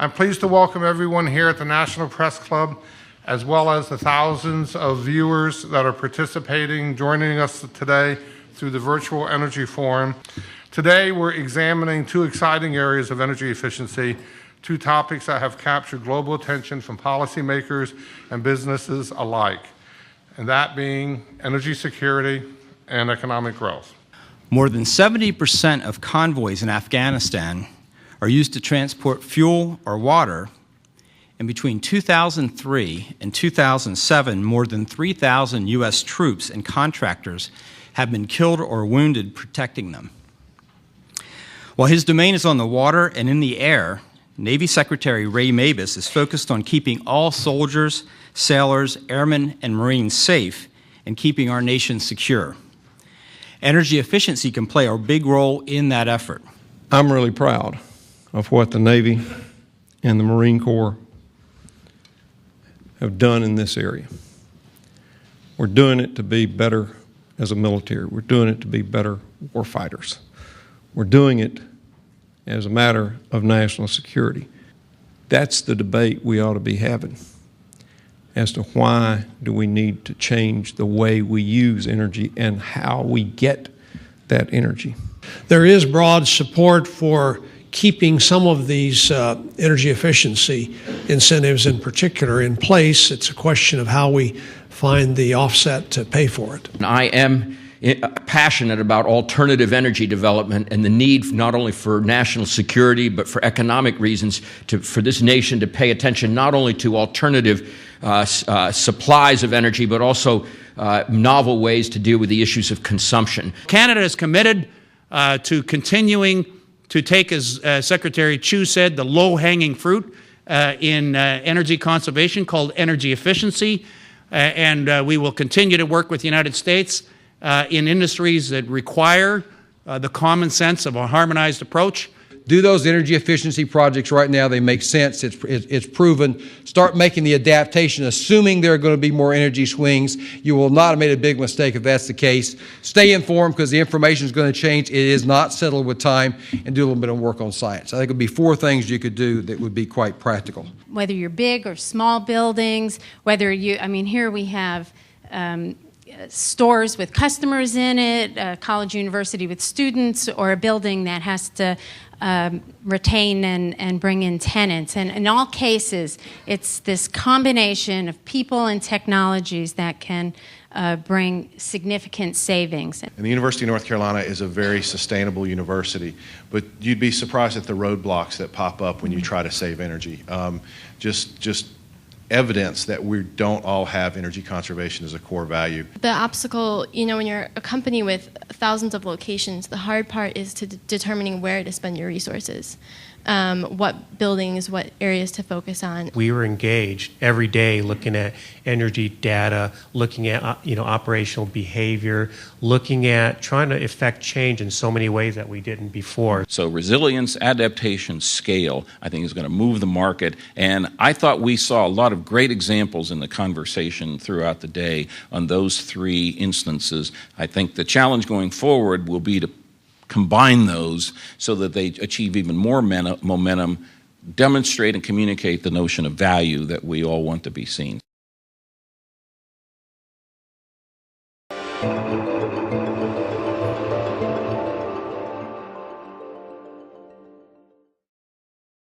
I'm pleased to welcome everyone here at the National Press Club, as well as the thousands of viewers that are participating, joining us today through the Virtual Energy Forum. Today, we're examining two exciting areas of energy efficiency, two topics that have captured global attention from policymakers and businesses alike, and that being energy security and economic growth. More than 70% of convoys in Afghanistan are used to transport fuel or water, and between 2003 and 2007, more than 3,000 U.S. troops and contractors have been killed or wounded protecting them. While his domain is on the water and in the air, Navy Secretary Ray Mabus is focused on keeping all soldiers, sailors, airmen, and Marines safe and keeping our nation secure. Energy efficiency can play a big role in that effort. I'm really proud of what the Navy and the Marine Corps have done in this area. We're doing it to be better as a military. We're doing it to be better warfighters. We're doing it as a matter of national security. That's the debate we ought to be having as to why do we need to change the way we use energy and how we get that energy. There is broad support for keeping some of these energy efficiency incentives in particular in place. It's a question of how we find the offset to pay for it. I am passionate about alternative energy development and the need not only for national security but for economic reasons for this nation to pay attention not only to alternative supplies of energy but also novel ways to deal with the issues of consumption. Canada is committed to continuing to take, as Secretary Chu said, the low-hanging fruit in energy conservation called energy efficiency, and we will continue to work with the United States in industries that require the common sense of a harmonized approach. Do those energy efficiency projects right now. They make sense. It's proven. Start making the adaptation, assuming there are going to be more energy swings. You will not have made a big mistake if that's the case. Stay informed because the information is going to change. It is not settled with time, and do a little bit of work on science. I think it would be 4 things you could do that would be quite practical. Whether you're big or small buildings, whether you, here we have stores with customers in it, a college university with students, or a building that has to retain and bring in tenants. And in all cases, it's this combination of people and technologies that can bring significant savings. And the University of North Carolina is a very sustainable university, but you'd be surprised at the roadblocks that pop up when you try to save energy. Just evidence that we don't all have energy conservation as a core value. The obstacle, when you're a company with thousands of locations, the hard part is to determining where to spend your resources, what buildings, what areas to focus on. We were engaged every day looking at energy data, looking at operational behavior, looking at trying to effect change in so many ways that we didn't before. So resilience, adaptation, scale, I think is going to move the market. And I thought we saw a lot of great examples in the conversation throughout the day on those 3 instances. I think the challenge going forward will be to combine those so that they achieve even more momentum, demonstrate and communicate the notion of value that we all want to be seen.